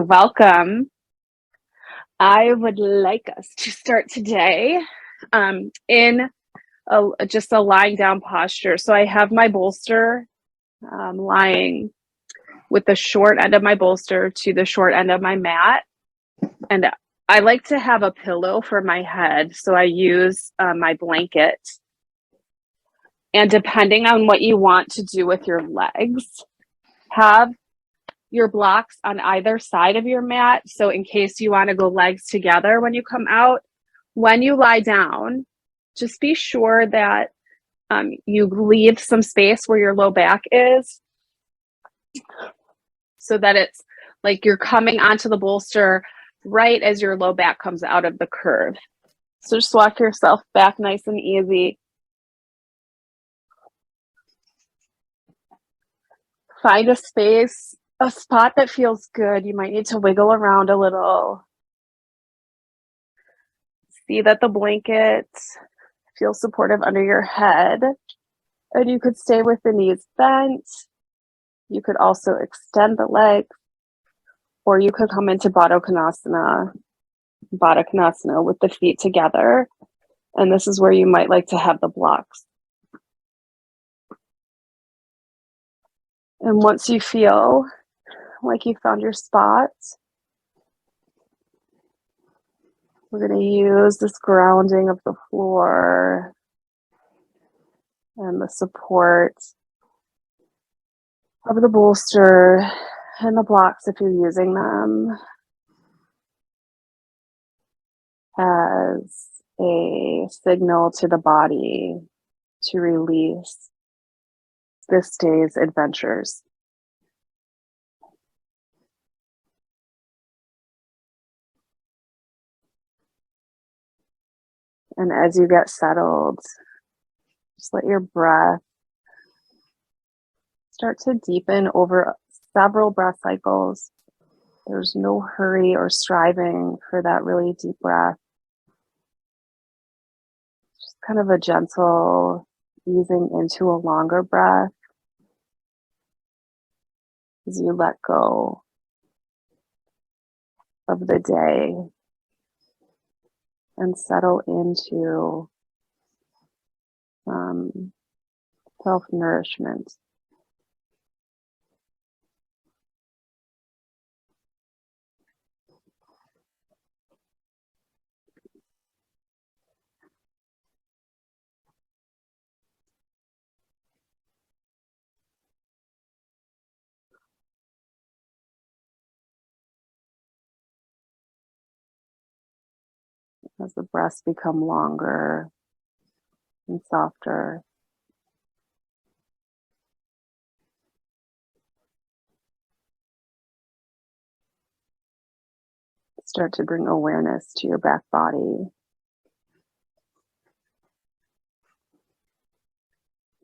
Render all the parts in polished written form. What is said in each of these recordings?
welcome. I would like us to start today in just a lying down posture. So I have my bolster lying with the short end of my bolster to the short end of my mat. And I like to have a pillow for my head. So I use my blanket. And depending on what you want to do with your legs, have your blocks on either side of your mat. So in case you want to go legs together when you come out, when you lie down, just be sure that you leave some space where your low back is so that it's like you're coming onto the bolster right as your low back comes out of the curve. So just walk yourself back nice and easy. Find a space, a spot that feels good. You might need to wiggle around a little. See that the blanket feels supportive under your head. And you could stay with the knees bent. You could also extend the legs, or you could come into Barakonasana with the feet together. And this is where you might like to have the blocks. And once you feel like you found your spot, we're going to use this grounding of the floor and the support of the bolster and the blocks if you're using them as a signal to the body to release this day's adventures. And as you get settled, just let your breath start to deepen over several breath cycles. There's no hurry or striving for that really deep breath. Just kind of a gentle easing into a longer breath as you let go of the day and settle into self-nourishment. As the breaths become longer and softer, start to bring awareness to your back body.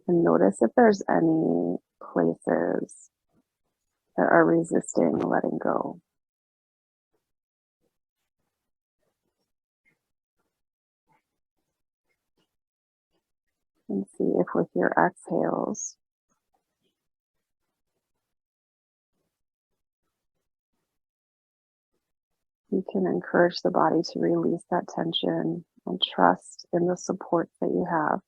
And notice if there's any places that are resisting letting go. And see if with your exhales, you can encourage the body to release that tension and trust in the support that you have.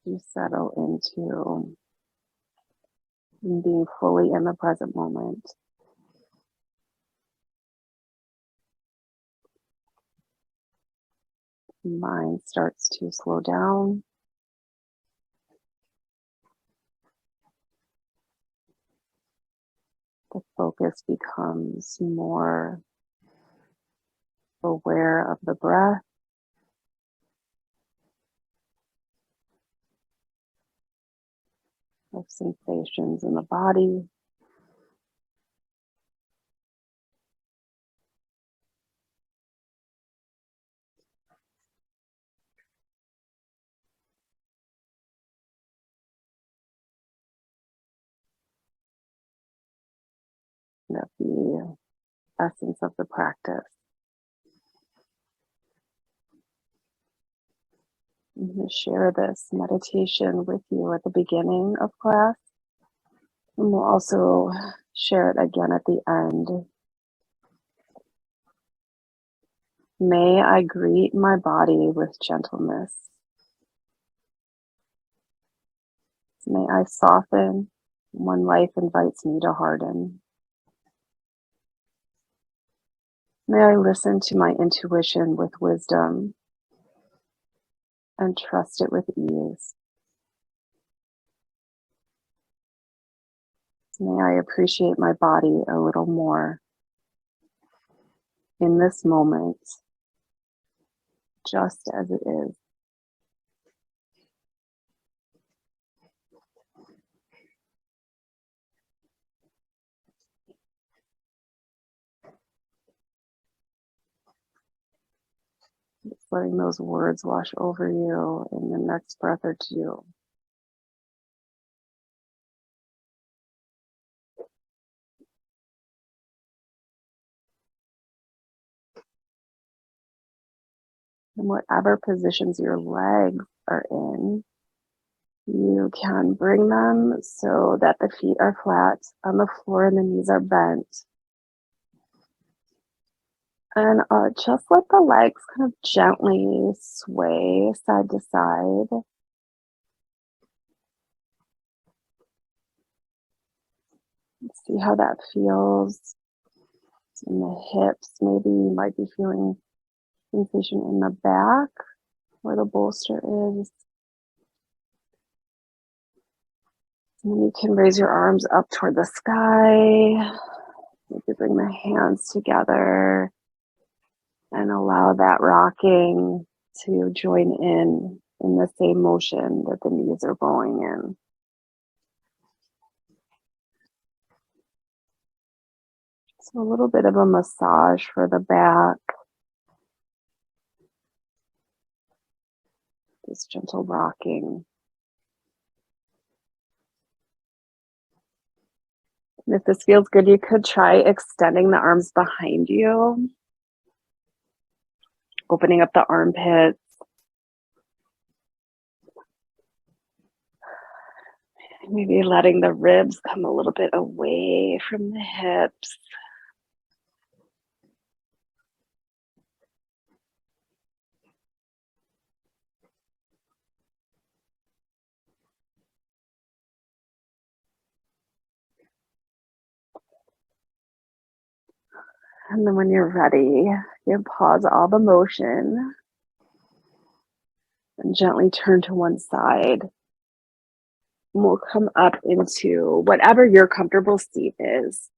You settle into being fully in the present moment. Mind starts to slow down. The focus becomes more aware of the breath. of sensations in the body. That's the essence of the practice. I'm going to share this meditation with you at the beginning of class, and we'll also share it again at the end. May I greet my body with gentleness. May I soften when life invites me to harden. May I listen to my intuition with wisdom and trust it with ease. May I appreciate my body a little more in this moment, just as it is. Just letting those words wash over you in the next breath or two. And whatever positions your legs are in, you can bring them so that the feet are flat on the floor and the knees are bent. And just let the legs kind of gently sway side to side. See how that feels in the hips. Maybe you might be feeling sensation in the back where the bolster is. And then you can raise your arms up toward the sky. Maybe bring the hands together and allow that rocking to join in the same motion that the knees are going in. So a little bit of a massage for the back. This gentle rocking. And if this feels good, you could try extending the arms behind you, opening up the armpits. Maybe letting the ribs come a little bit away from the hips. And then when you're ready, you pause all the motion and gently turn to one side. And we'll come up into whatever your comfortable seat is.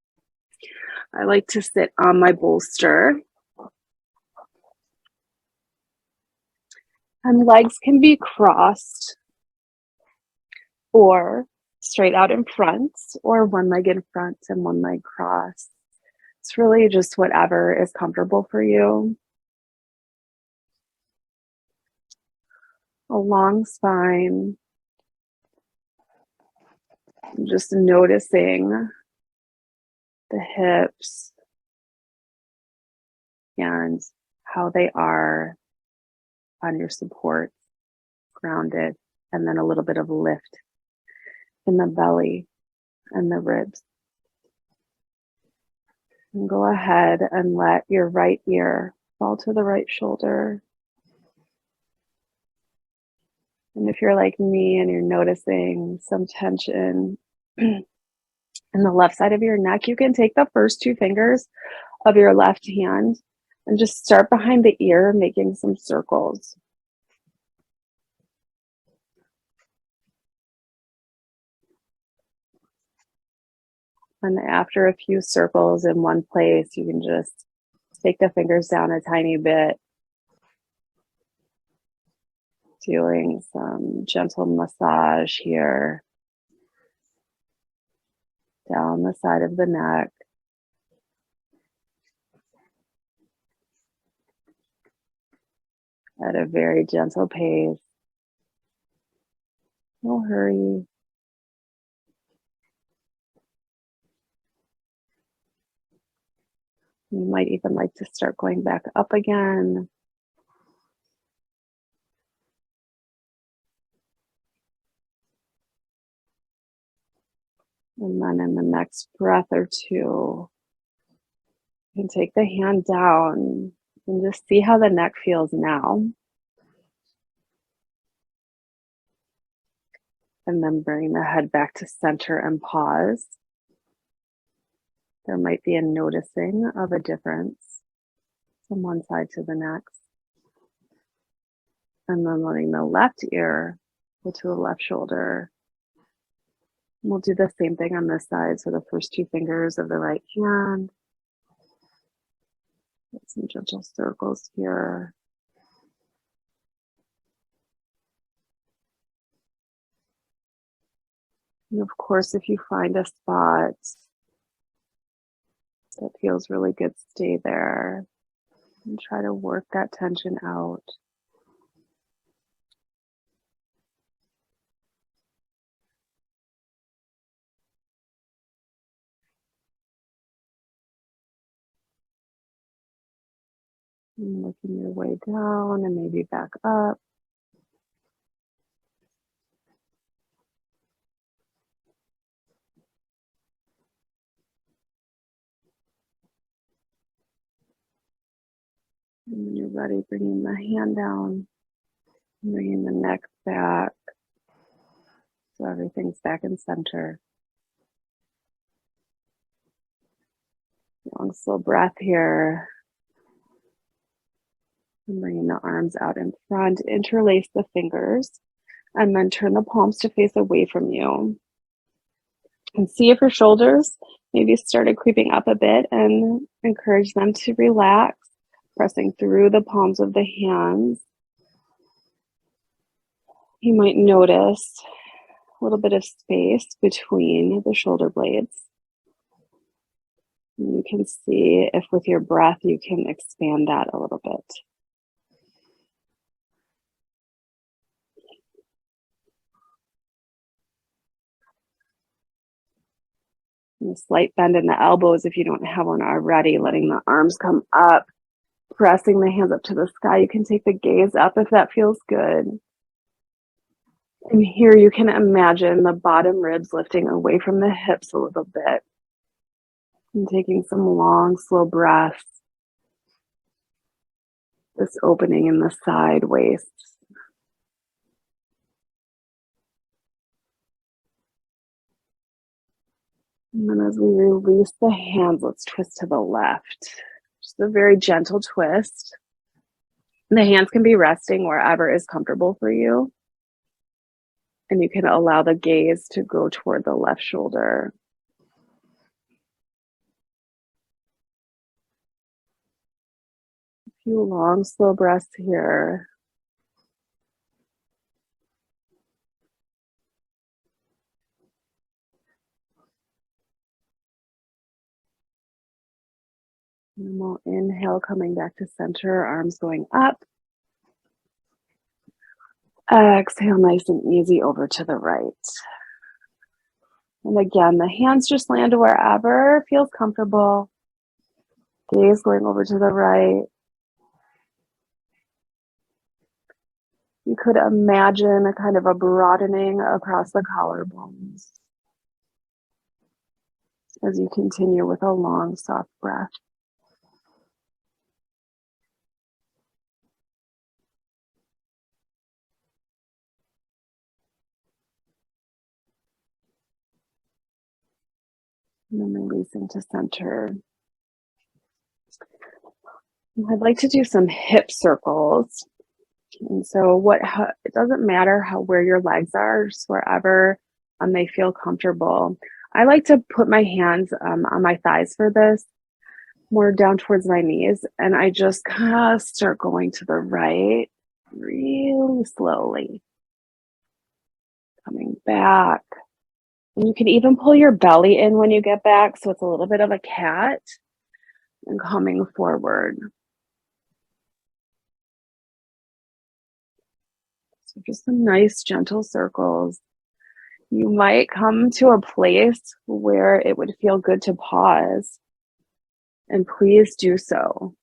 I like to sit on my bolster. And legs can be crossed or straight out in front, or one leg in front and one leg crossed. It's really just whatever is comfortable for you. A long spine. Just noticing the hips and how they are on your support, grounded, and then a little bit of lift in the belly and the ribs. And go ahead and let your right ear fall to the right shoulder. And if you're like me and you're noticing some tension in the left side of your neck, you can take the first two fingers of your left hand and just start behind the ear, making some circles. And after a few circles in one place, you can just take the fingers down a tiny bit, doing some gentle massage here down the side of the neck. At a very gentle pace. No hurry. You might even like to start going back up again. And then in the next breath or two, you can take the hand down and just see how the neck feels now. And then bring the head back to center and pause. There might be a noticing of a difference from one side to the next. And then letting the left ear go to the left shoulder. We'll do the same thing on this side. So the first two fingers of the right hand. Get some gentle circles here. And of course, if you find a spot that feels really good, stay there and try to work that tension out. And working your way down and maybe back up. And when you're ready, bringing the hand down, bringing the neck back. So everything's back in center. Long, slow breath here. And bringing the arms out in front, interlace the fingers, and then turn the palms to face away from you. And see if your shoulders maybe started creeping up a bit, and encourage them to relax, pressing through the palms of the hands. You might notice a little bit of space between the shoulder blades. And you can see if with your breath you can expand that a little bit. And a slight bend in the elbows if you don't have one already, letting the arms come up, pressing the hands up to the sky. You can take the gaze up if that feels good. And here you can imagine the bottom ribs lifting away from the hips a little bit. And taking some long, slow breaths. This opening in the side waist. And then as we release the hands, let's twist to the left. Just a very gentle twist. And the hands can be resting wherever is comfortable for you. And you can allow the gaze to go toward the left shoulder. A few long, slow breaths here. And we'll inhale, coming back to center, arms going up. Exhale, nice and easy over to the right. And again, the hands just land wherever feels comfortable. Gaze going over to the right. You could imagine a kind of a broadening across the collarbones as you continue with a long, soft breath. And then releasing to center. I'd like to do some hip circles. And so it doesn't matter where your legs are, just wherever they feel comfortable. I like to put my hands on my thighs for this, more down towards my knees. And I just kind of start going to the right really slowly. Coming back. And you can even pull your belly in when you get back, so it's a little bit of a cat, and coming forward. So just some nice gentle circles. You might come to a place where it would feel good to pause, and please do so.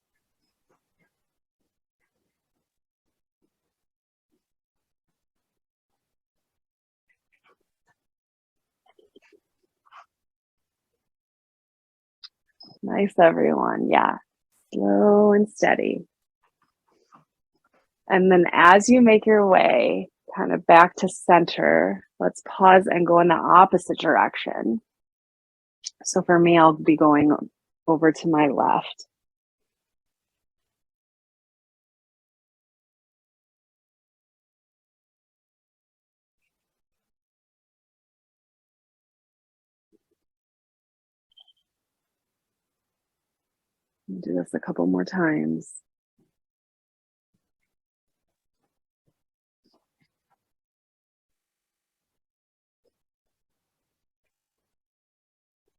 Nice, everyone. Yeah, slow and steady. And then as you make your way kind of back to center, let's pause and go in the opposite direction. So for me, I'll be going over to my left. I'll do this a couple more times.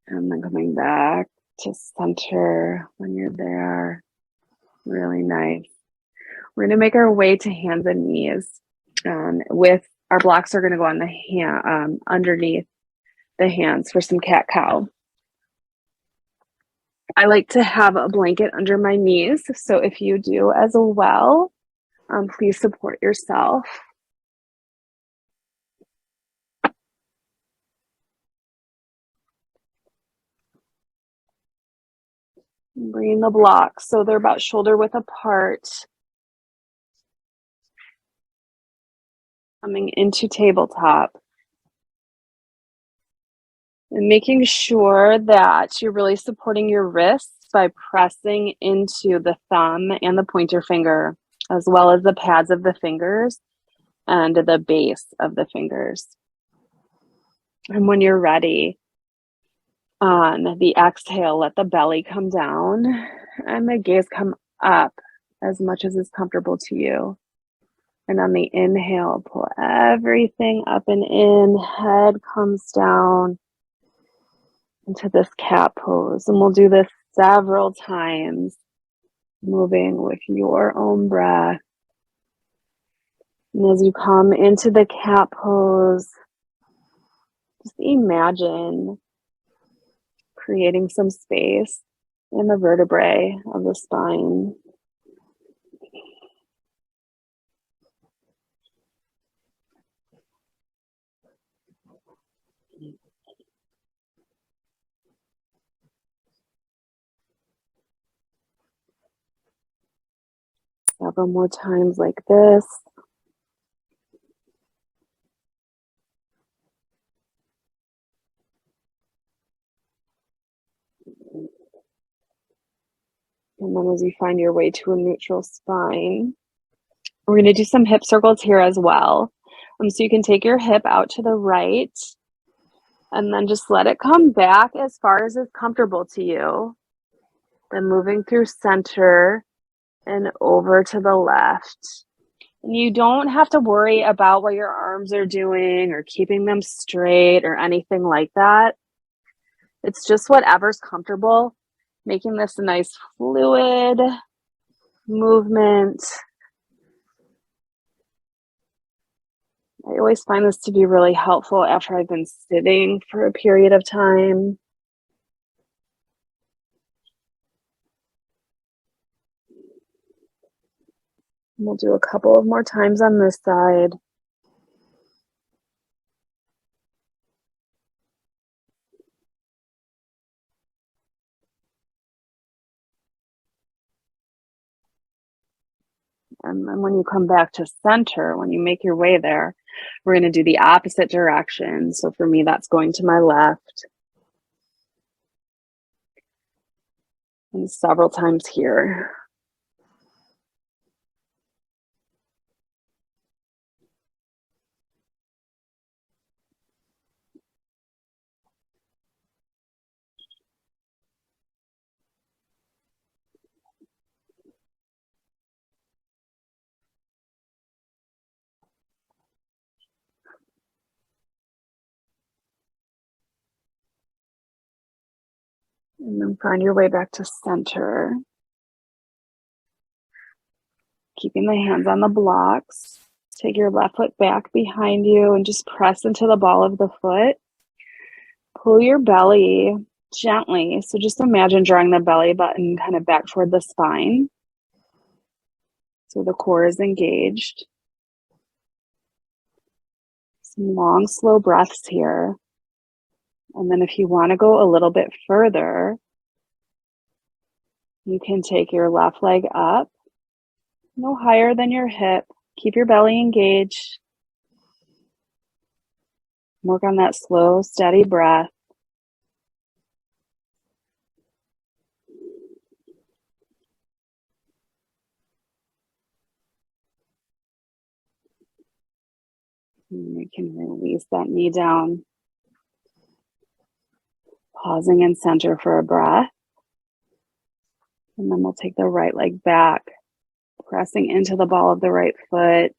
And then coming back to center when you're there. Really nice. We're going to make our way to hands and knees. With our blocks are going to go on the hand underneath the hands for some cat cow. I like to have a blanket under my knees, so if you do as well, please support yourself. Bring the blocks so they're about shoulder width apart. Coming into tabletop. And making sure that you're really supporting your wrists by pressing into the thumb and the pointer finger, as well as the pads of the fingers and the base of the fingers. And when you're ready, on the exhale, let the belly come down and the gaze come up as much as is comfortable to you. And on the inhale, pull everything up and in, head comes down into this cat pose. And we'll do this several times, moving with your own breath. And as you come into the cat pose, just imagine creating some space in the vertebrae of the spine. Several more times like this. And then as you find your way to a neutral spine, we're going to do some hip circles here as well. So you can take your hip out to the right and then just let it come back as far as is comfortable to you. Then moving through center and over to the left. And you don't have to worry about what your arms are doing or keeping them straight or anything like that. It's just whatever's comfortable, making this a nice fluid movement. I always find this to be really helpful after I've been sitting for a period of time. We'll do a couple of more times on this side. And then when you come back to center, when you make your way there, we're going to do the opposite direction. So for me, that's going to my left. And several times here. And then find your way back to center. Keeping the hands on the blocks. Take your left foot back behind you and just press into the ball of the foot. Pull your belly gently. So just imagine drawing the belly button kind of back toward the spine. So the core is engaged. Some long, slow breaths here. And then if you want to go a little bit further, you can take your left leg up, no higher than your hip. Keep your belly engaged. Work on that slow, steady breath. And you can release that knee down. Pausing in center for a breath. And then we'll take the right leg back, pressing into the ball of the right foot.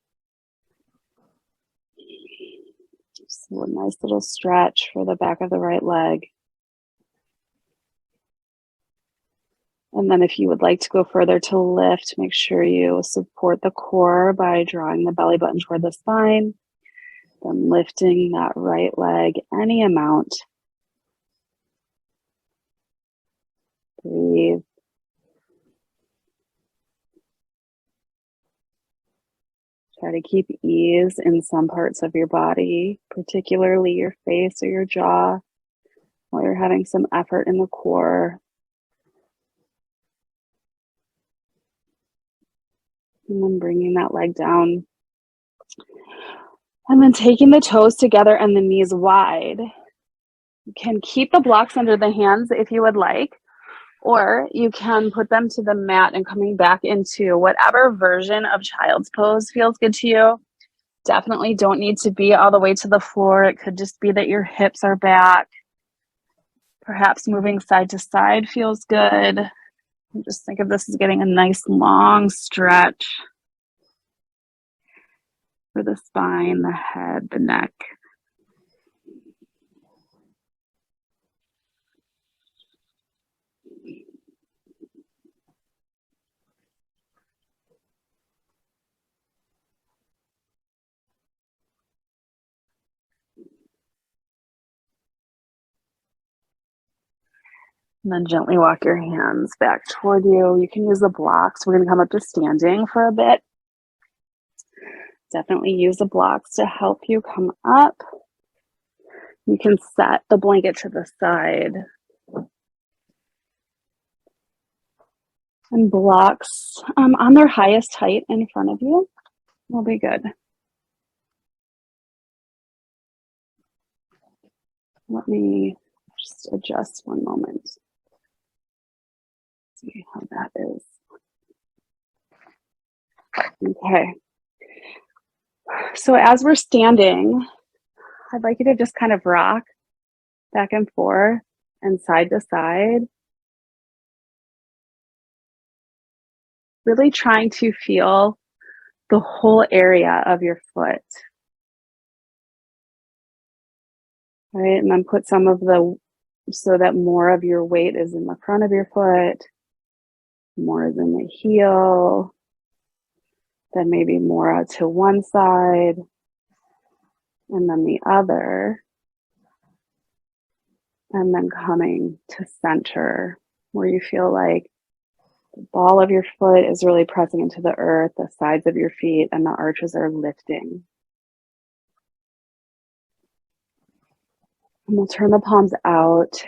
Just a nice little stretch for the back of the right leg. And then if you would like to go further to lift, make sure you support the core by drawing the belly button toward the spine. Then lifting that right leg any amount. Breathe. Try to keep ease in some parts of your body, particularly your face or your jaw, while you're having some effort in the core. And then bringing that leg down. And then taking the toes together and the knees wide. You can keep the blocks under the hands if you would like, or you can put them to the mat and coming back into whatever version of child's pose feels good to you. Definitely don't need to be all the way to the floor. It could just be that your hips are back. Perhaps moving side to side feels good. And just think of this as getting a nice long stretch for the spine, the head, the neck. And then gently walk your hands back toward you. You can use the blocks. We're going to come up to standing for a bit. Definitely use the blocks to help you come up. You can set the blanket to the side. And blocks on their highest height in front of you will be good. Let me just adjust one moment. See how that is. Okay. So as we're standing, I'd like you to just kind of rock back and forth and side to side. Really trying to feel the whole area of your foot. Right, and then put some of the, so that more of your weight is in the front of your foot, more is in the heel, then maybe more out to one side, and then the other, and then coming to center, where you feel like the ball of your foot is really pressing into the earth, the sides of your feet and the arches are lifting. And we'll turn the palms out,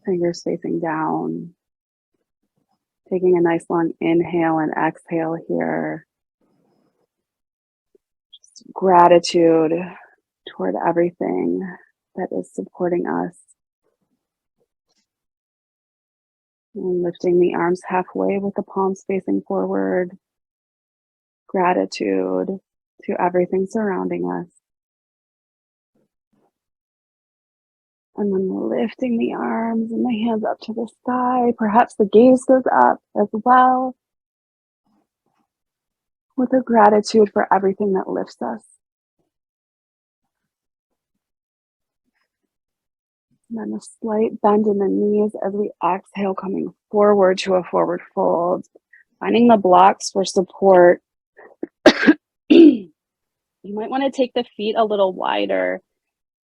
fingers facing down. Taking a nice long inhale and exhale here. Just gratitude toward everything that is supporting us. And lifting the arms halfway with the palms facing forward. Gratitude to everything surrounding us. And then lifting the arms and the hands up to the sky. Perhaps the gaze goes up as well. With a gratitude for everything that lifts us. And then a slight bend in the knees as we exhale, coming forward to a forward fold. Finding the blocks for support. You might want to take the feet a little wider.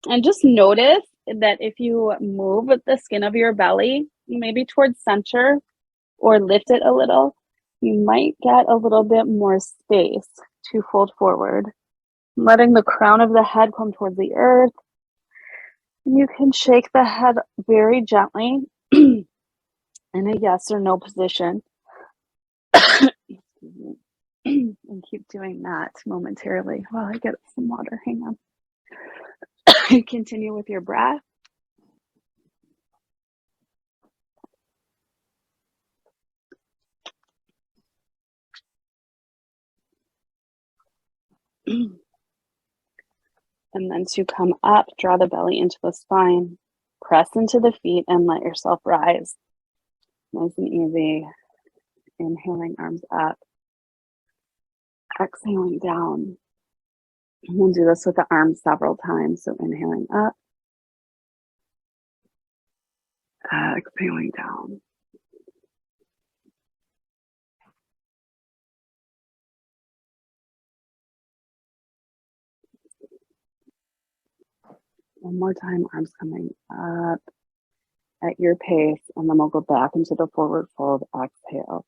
And just notice that if you move the skin of your belly, maybe towards center or lift it a little, you might get a little bit more space to fold forward. Letting the crown of the head come towards the earth. And you can shake the head very gently in a yes or no position. And keep doing that momentarily while I get some water. Hang on. Continue with your breath. And then to come up, draw the belly into the spine, press into the feet, and let yourself rise. Nice and easy. Inhaling, arms up. Exhaling down. And we'll do this with the arms several times. So inhaling up. Exhaling down. One more time, arms coming up at your pace, and then we'll go back into the forward fold. Exhale,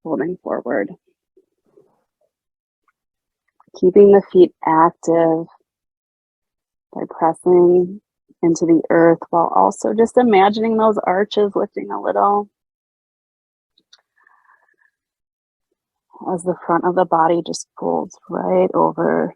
folding forward. Keeping the feet active by pressing into the earth while also just imagining those arches lifting a little as the front of the body just folds right over.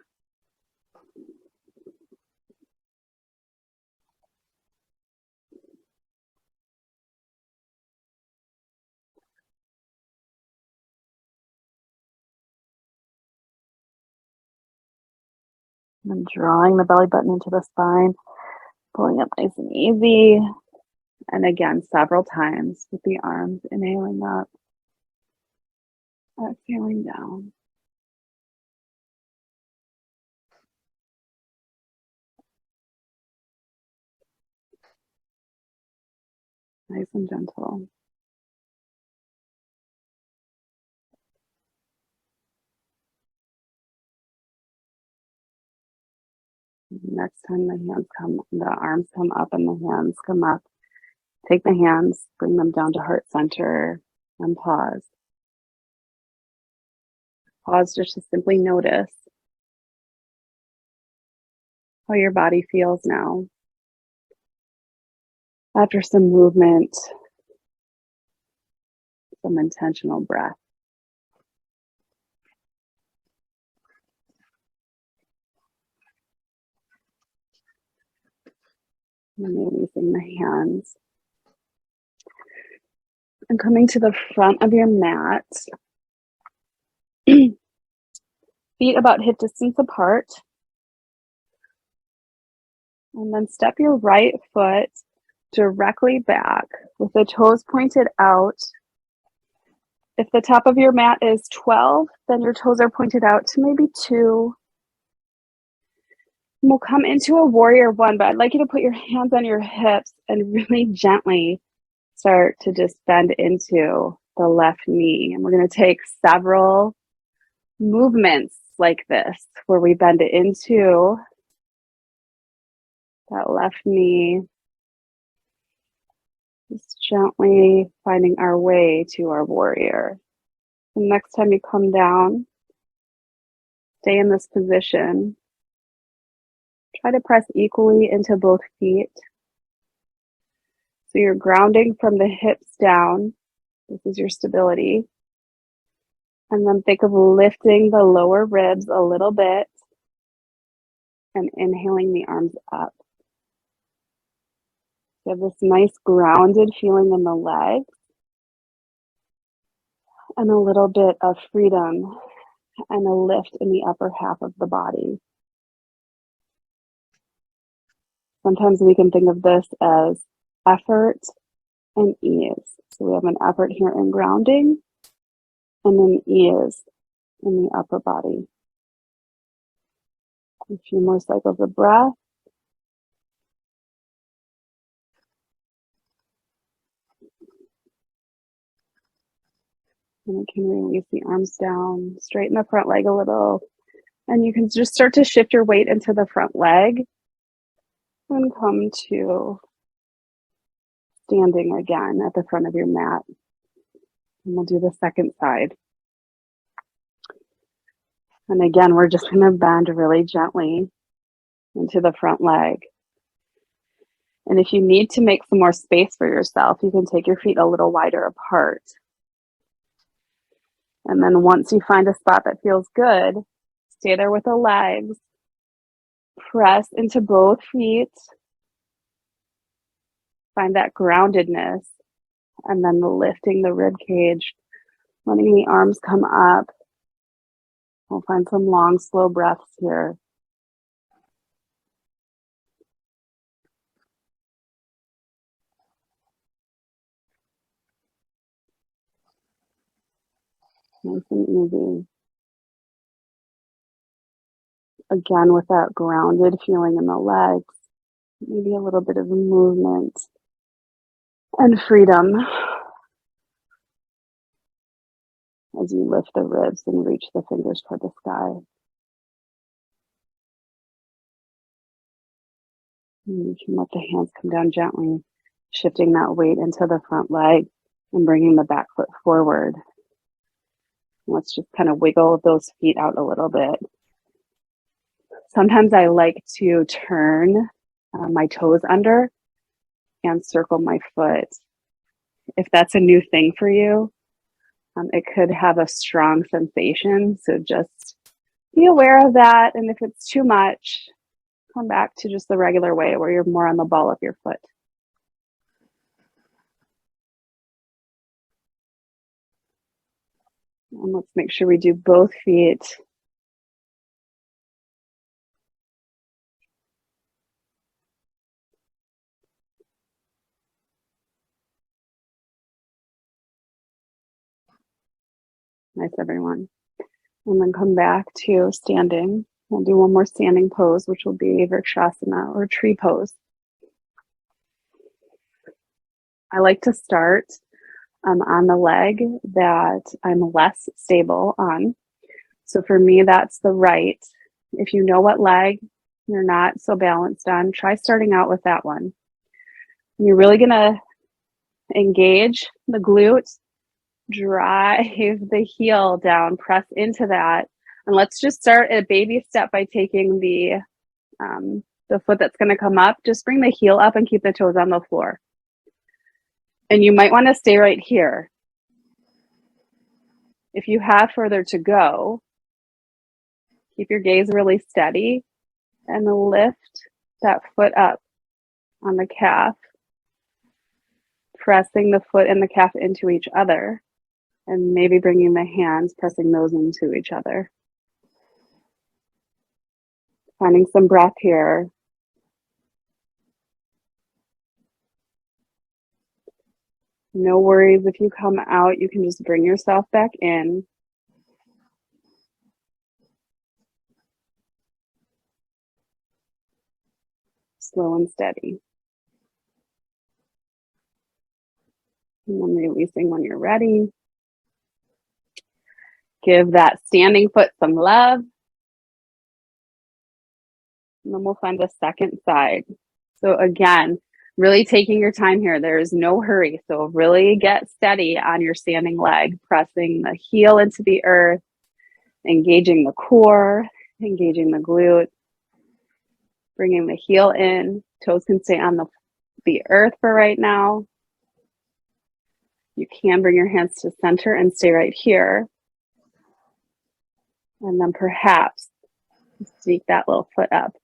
And drawing the belly button into the spine, pulling up nice and easy. And again, several times with the arms, inhaling up, exhaling down. Nice and gentle. Next time the arms come up and the hands come up, take the hands, bring them down to heart center, and pause. Pause just to simply notice how your body feels now after some movement, some intentional breath. And releasing the hands. And coming to the front of your mat, feet about hip distance apart. And then step your right foot directly back with the toes pointed out. If the top of your mat is 12, then your toes are pointed out to maybe 2. And we'll come into a warrior 1, but I'd like you to put your hands on your hips and really gently start to just bend into the left knee. And we're going to take several movements like this, where we bend it into that left knee, just gently finding our way to our warrior. The next time you come down, stay in this position. Try to press equally into both feet. So you're grounding from the hips down. This is your stability. And then think of lifting the lower ribs a little bit and inhaling the arms up. You have this nice grounded feeling in the legs and a little bit of freedom and a lift in the upper half of the body. Sometimes we can think of this as effort and ease. So we have an effort here in grounding and an ease in the upper body. A few more cycles of breath. And we can release the arms down, straighten the front leg a little. And you can just start to shift your weight into the front leg and come to standing again at the front of your mat. And we'll do the second side. And again, we're just going to bend really gently into the front leg. And if you need to make some more space for yourself, you can take your feet a little wider apart. And then once you find a spot that feels good, stay there with the legs. Press into both feet. Find that groundedness. And then lifting the rib cage, letting the arms come up. We'll find some long, slow breaths here. Nice and easy. Again, with that grounded feeling in the legs, maybe a little bit of movement and freedom as you lift the ribs and reach the fingers toward the sky. And you can let the hands come down gently, shifting that weight into the front leg and bringing the back foot forward. Let's just kind of wiggle those feet out a little bit. Sometimes I like to turn my toes under and circle my foot. If that's a new thing for you, it could have a strong sensation. So just be aware of that. And if it's too much, come back to just the regular way where you're more on the ball of your foot. And let's make sure we do both feet. Nice, everyone. And then come back to standing. We'll do one more standing pose, which will be Virtuasana or tree pose. I like to start on the leg that I'm less stable on. So for me, that's the right. If you know what leg you're not so balanced on, try starting out with that one. And you're really going to engage the glute, drive the heel down, press into that. And let's just start a baby step by taking the foot that's going to come up. Just bring the heel up and keep the toes on the floor. And you might want to stay right here. If you have further to go, keep your gaze really steady and lift that foot up on the calf, pressing the foot and the calf into each other, and maybe bringing the hands, pressing those into each other. Finding some breath here. No worries if you come out, you can just bring yourself back in. Slow and steady. And then releasing when you're ready. Give that standing foot some love. And then we'll find the second side. So again, really taking your time here. There is no hurry. So really get steady on your standing leg, pressing the heel into the earth, engaging the core, engaging the glute, bringing the heel in. Toes can stay on the earth for right now. You can bring your hands to center and stay right here. And then perhaps sneak that little foot up.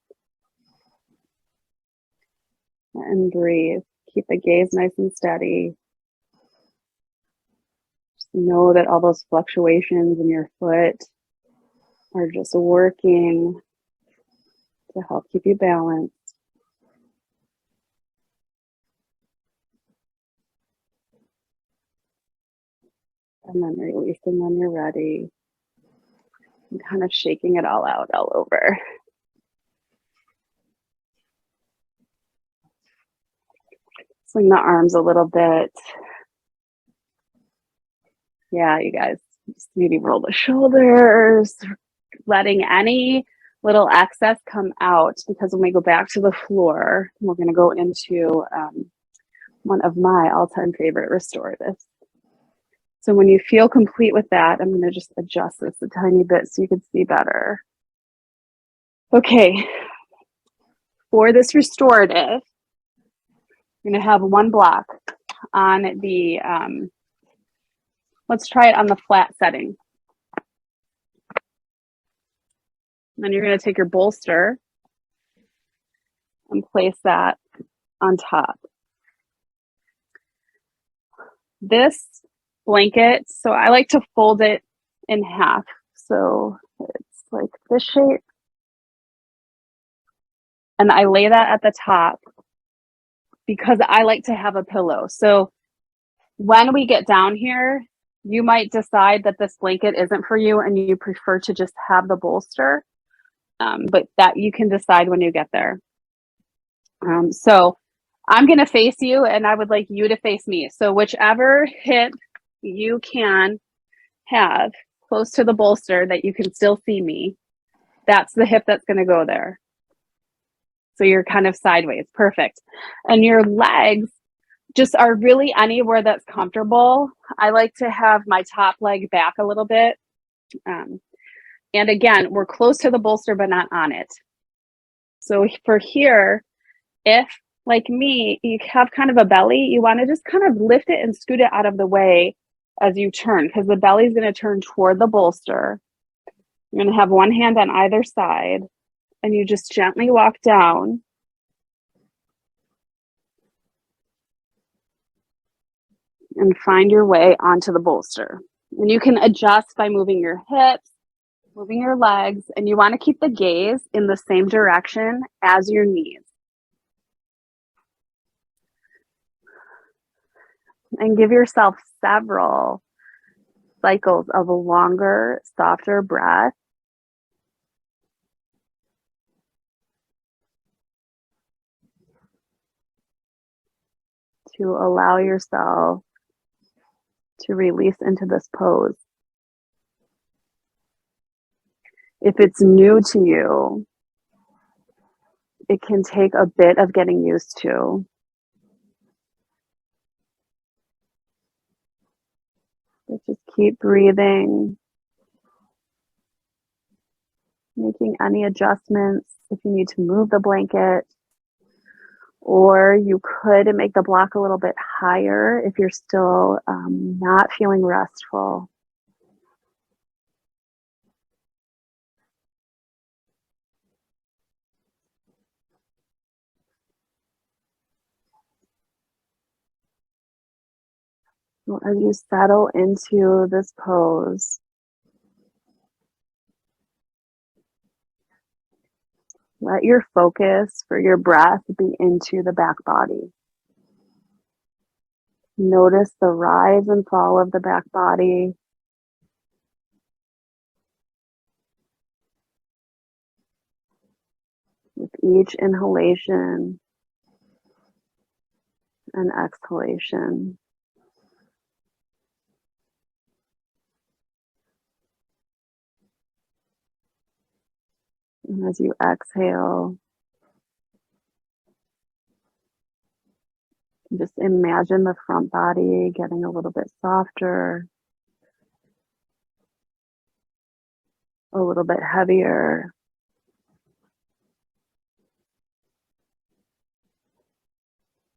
And breathe. Keep the gaze nice and steady. Just know that all those fluctuations in your foot are just working to help keep you balanced. And then releasing when you're ready. And kind of shaking it all out all over. Swing the arms a little bit. Yeah, you guys, just maybe roll the shoulders, letting any little excess come out, because when we go back to the floor, we're going to go into one of my all-time favorite restoratives. So when you feel complete with that, I'm going to just adjust this a tiny bit so you can see better. Okay, for this restorative, I'm going to have one block on the, let's try it on the flat setting. And then you're going to take your bolster and place that on top. This blanket, so I like to fold it in half. So it's like this shape. And I lay that at the top because I like to have a pillow. So when we get down here, you might decide that this blanket isn't for you and you prefer to just have the bolster, but that you can decide when you get there. So I'm going to face you and I would like you to face me. So whichever hip you can have close to the bolster that you can still see me, that's the hip that's going to go there. So you're kind of sideways. Perfect. And your legs just are really anywhere that's comfortable. I like to have my top leg back a little bit. And again, we're close to the bolster, but not on it. So for here, if like me, you have kind of a belly, you want to just kind of lift it and scoot it out of the way as you turn, because the belly is going to turn toward the bolster. You're going to have one hand on either side, and you just gently walk down. And find your way onto the bolster. And you can adjust by moving your hips, moving your legs, and you want to keep the gaze in the same direction as your knees. And give yourself several cycles of a longer, softer breath. To allow yourself to release into this pose. If it's new to you, it can take a bit of getting used to. But just keep breathing, making any adjustments if you need to move the blanket, or you could make the block a little bit higher if you're still not feeling restful. So as you settle into this pose, let your focus for your breath be into the back body. Notice the rise and fall of the back body. With each inhalation and exhalation. And as you exhale, just imagine the front body getting a little bit softer, a little bit heavier.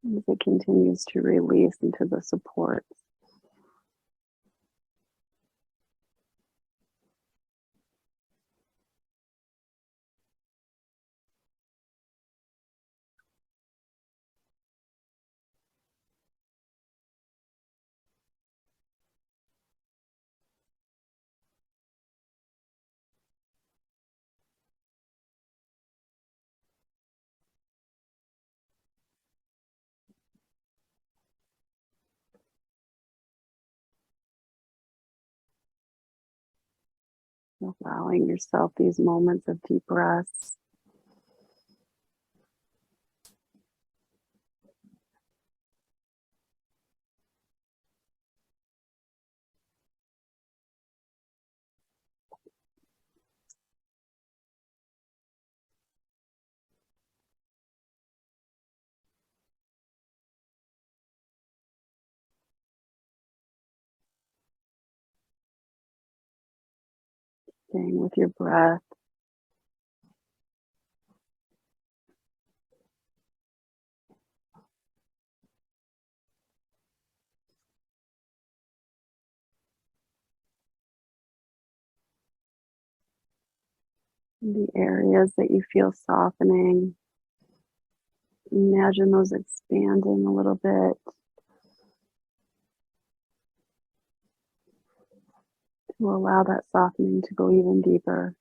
As it continues to release into the support. Allowing yourself these moments of deep rest. Staying with your breath. The areas that you feel softening, imagine those expanding a little bit to allow that softening to go even deeper.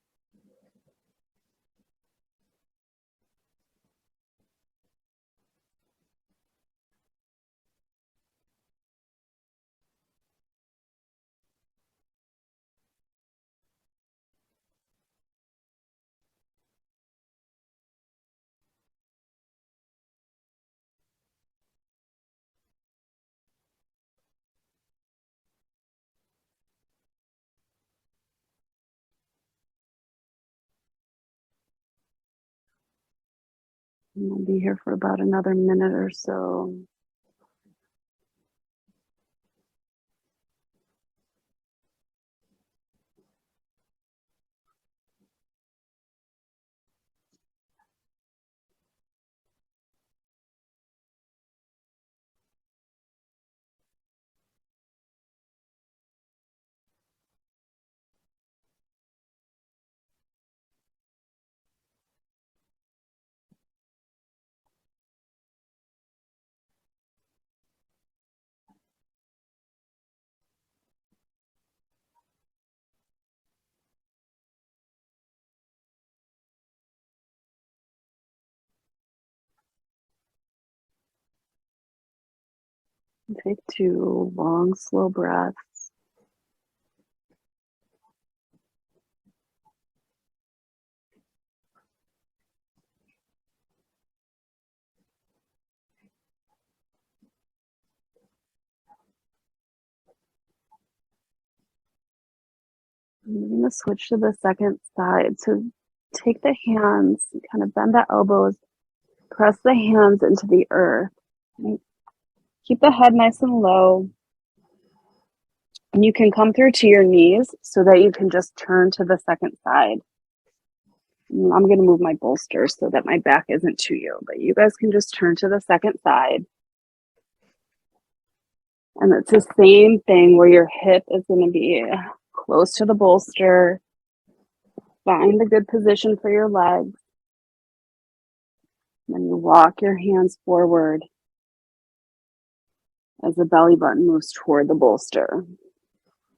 And we'll be here for about another minute or so. Take 2 long, slow breaths. I'm going to switch to the second side. So take the hands, kind of bend the elbows, press the hands into the earth. Right? Keep the head nice and low. And you can come through to your knees so that you can just turn to the second side. And I'm going to move my bolster so that my back isn't to you, but you guys can just turn to the second side. And it's the same thing where your hip is going to be close to the bolster. Find a good position for your legs. Then you walk your hands forward as the belly button moves toward the bolster.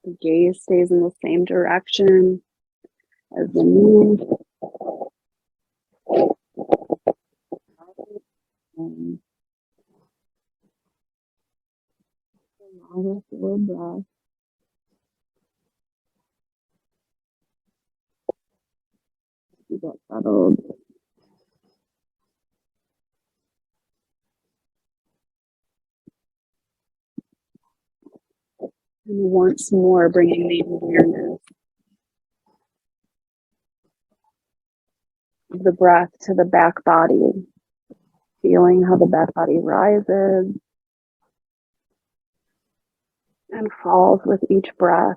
The gaze stays in the same direction as the move. And another full breath. You get settled. And once more, bringing the awareness of the breath to the back body, feeling how the back body rises and falls with each breath.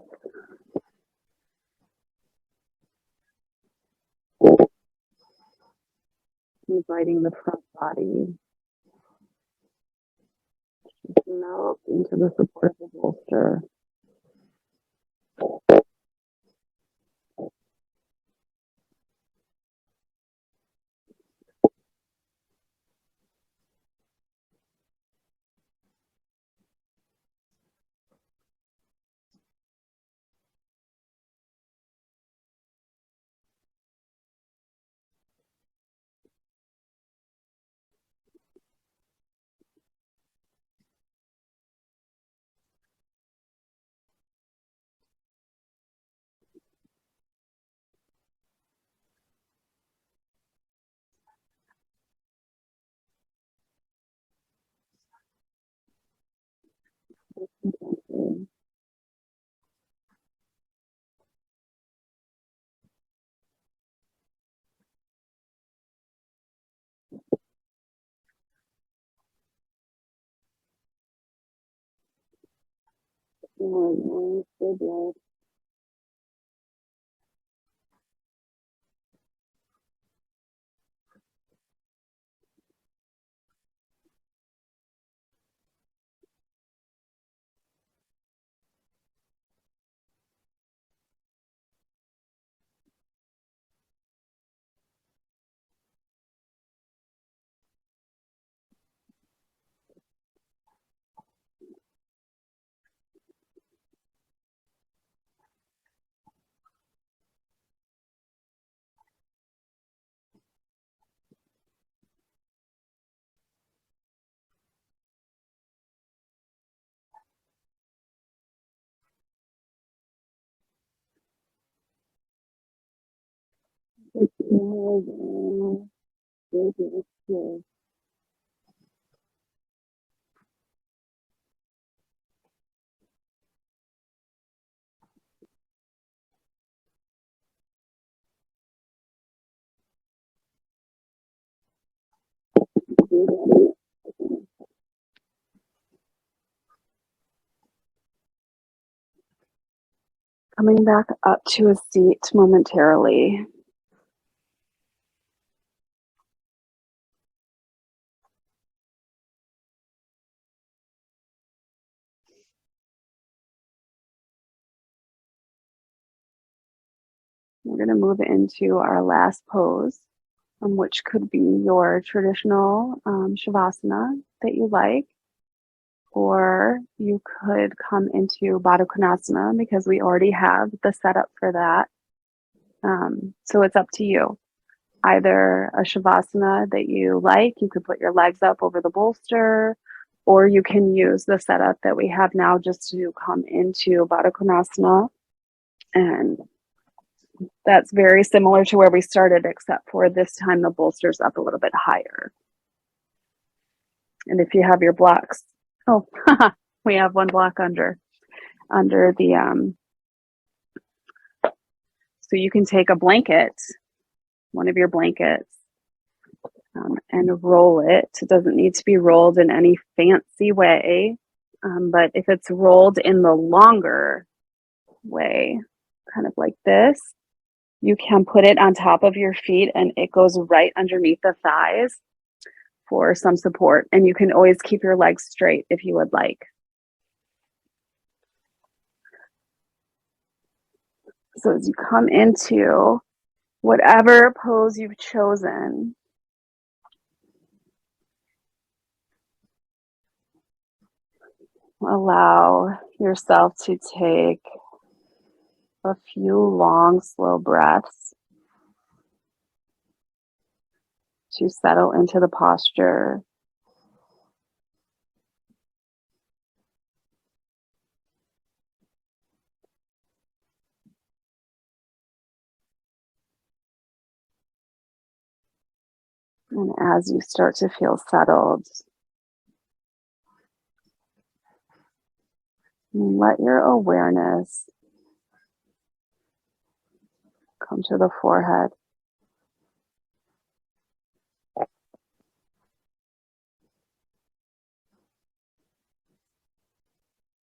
Inviting the front body to melt into the support of the bolster. More full breath. Coming back up to a seat momentarily. We're going to move into our last pose, which could be your traditional Shavasana that you like, or you could come into Barakonasana because we already have the setup for that. So it's up to you. Either a Shavasana that you like, you could put your legs up over the bolster, or you can use the setup that we have now just to come into Barakonasana. And that's very similar to where we started, except for this time the bolster's up a little bit higher. And if you have your blocks, oh, we have one block under the, so you can take a blanket, one of your blankets, and roll it. It doesn't need to be rolled in any fancy way, but if it's rolled in the longer way, kind of like this, you can put it on top of your feet and it goes right underneath the thighs for some support. And you can always keep your legs straight if you would like. So as you come into whatever pose you've chosen, allow yourself to take a few long, slow breaths to settle into the posture. And as you start to feel settled, let your awareness come to the forehead.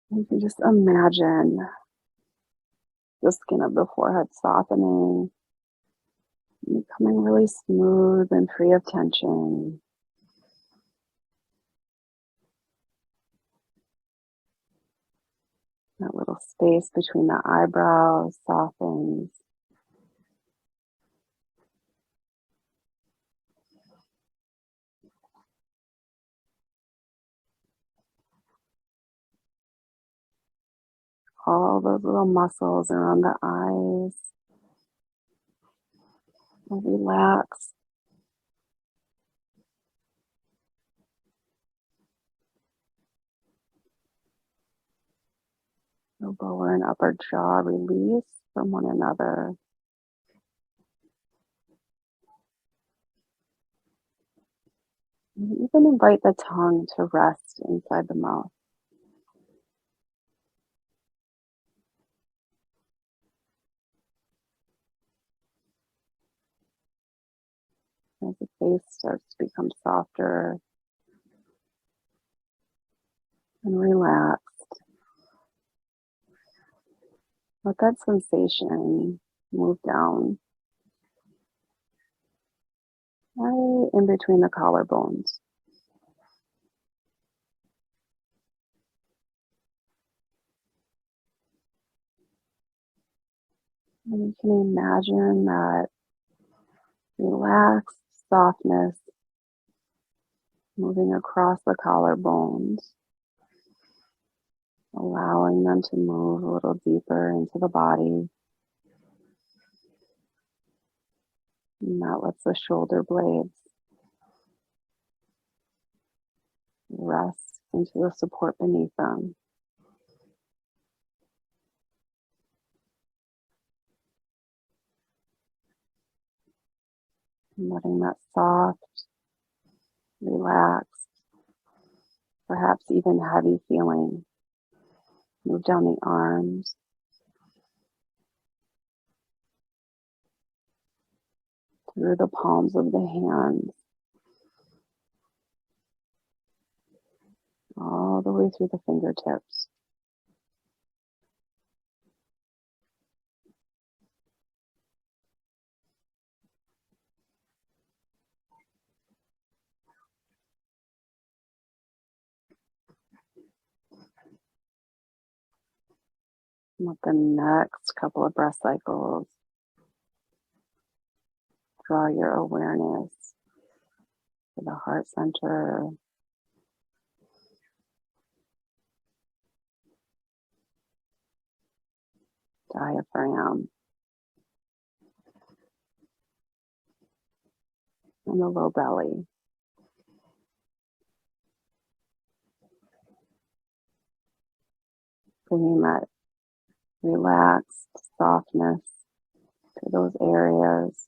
You can just imagine the skin of the forehead softening, becoming really smooth and free of tension. That little space between the eyebrows softens. All those little muscles around the eyes will relax. The lower and upper jaw release from one another. And even invite the tongue to rest inside the mouth. As the face starts to become softer and relaxed, let that sensation move down right in between the collarbones. And you can imagine that relaxed softness moving across the collarbones, allowing them to move a little deeper into the body. And that lets the shoulder blades rest into the support beneath them. And letting that soft, relaxed, perhaps even heavy feeling move down the arms, through the palms of the hands, all the way through the fingertips. And with the next couple of breath cycles, draw your awareness to the heart center, diaphragm, and the low belly. Bringing that relaxed softness to those areas.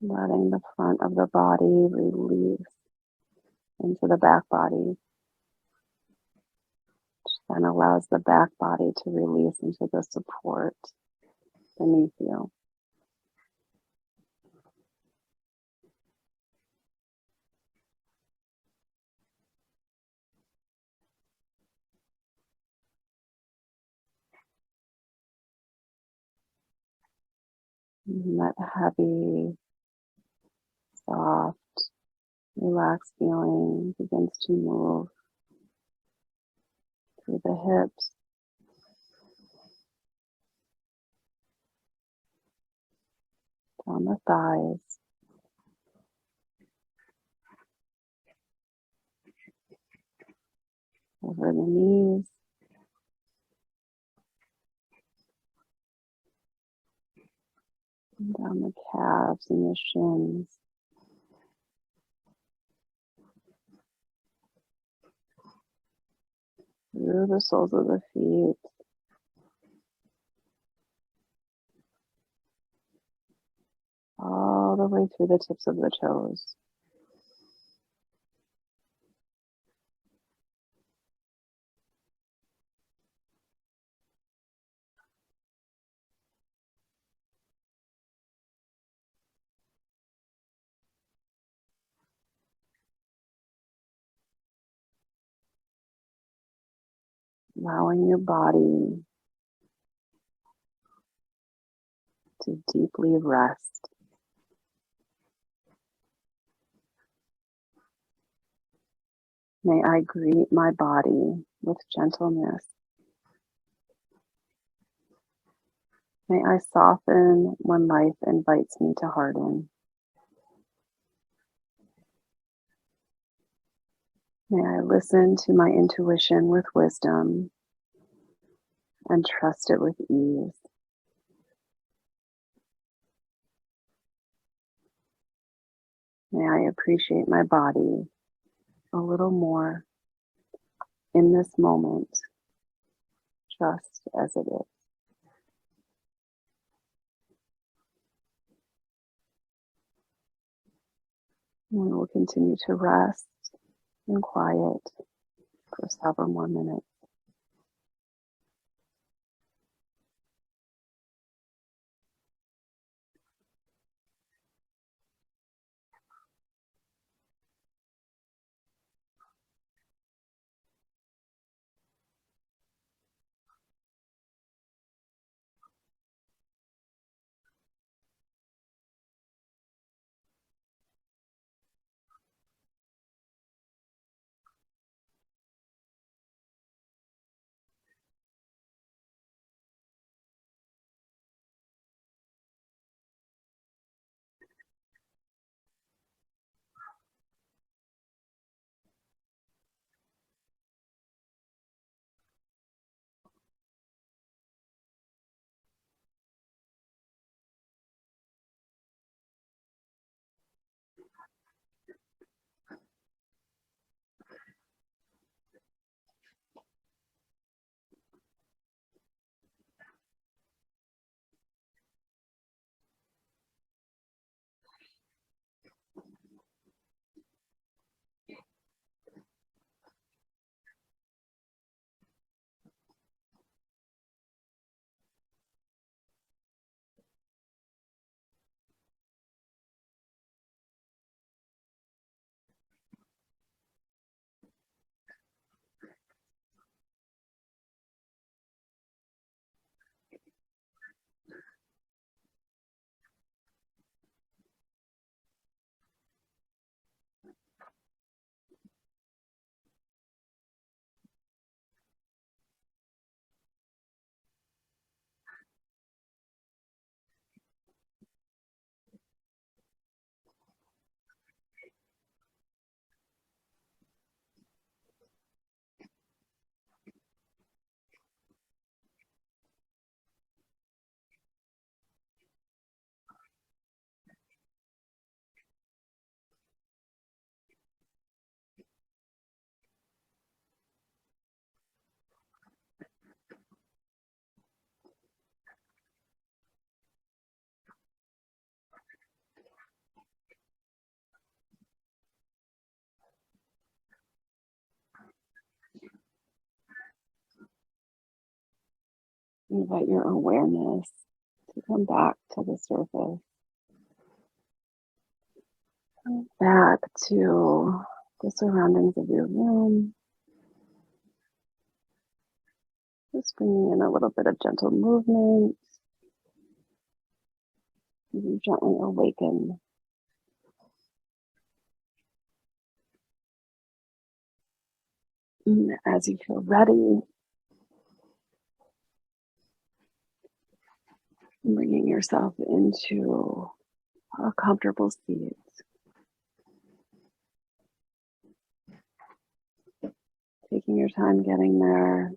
Letting the front of the body release into the back body, which then allows the back body to release into the support beneath you. And that heavy, soft, relaxed feeling begins to move through the hips, down the thighs, over the knees, and down the calves and the shins. Through the soles of the feet, all the way through the tips of the toes. Allowing your body to deeply rest. May I greet my body with gentleness. May I soften when life invites me to harden. May I listen to my intuition with wisdom and trust it with ease. May I appreciate my body a little more in this moment, just as it is. And we will continue to rest in quiet for several more minutes. Invite your awareness to come back to the surface. Come back to the surroundings of your room. Just bringing in a little bit of gentle movement. You gently awaken. And as you feel ready, bringing yourself into a comfortable seat. Taking your time getting there.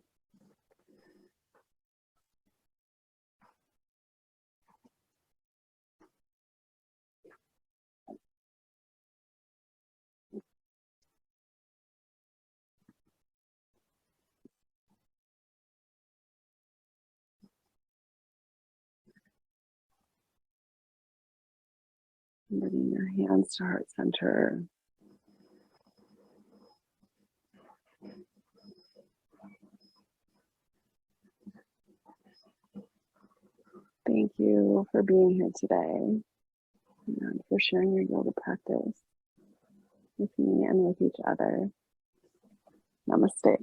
Bringing your hands to heart center. Thank you for being here today and for sharing your yoga practice with me and with each other. Namaste.